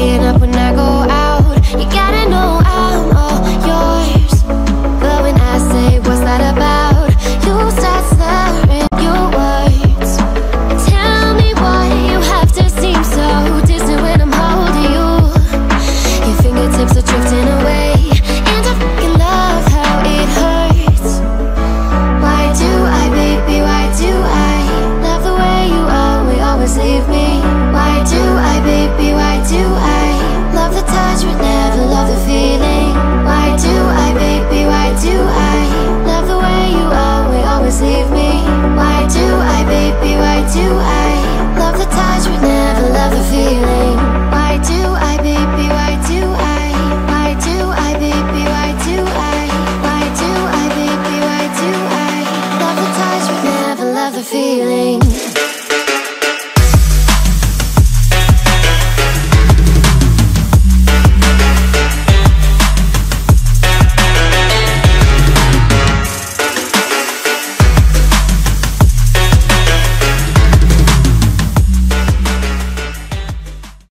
staying up when I go out. You gotta know I'm all yours. But when I say what's that about, you start slurring your words. Tell me why you have to seem so distant when I'm holding you. Your fingertips are drifting away, and I fucking love how it hurts. Why do I, baby, why do I love the way you always leave me? Why do I, baby, why do I love the touch but never love the feeling? Why do I, baby, why do I love the way you always leave me? Why do I, baby, why do I love the touch but never love the feeling? Why do I, baby, why do I? Why do I, baby, why do I? Why do I, baby, why do I love the touch but never love the feeling?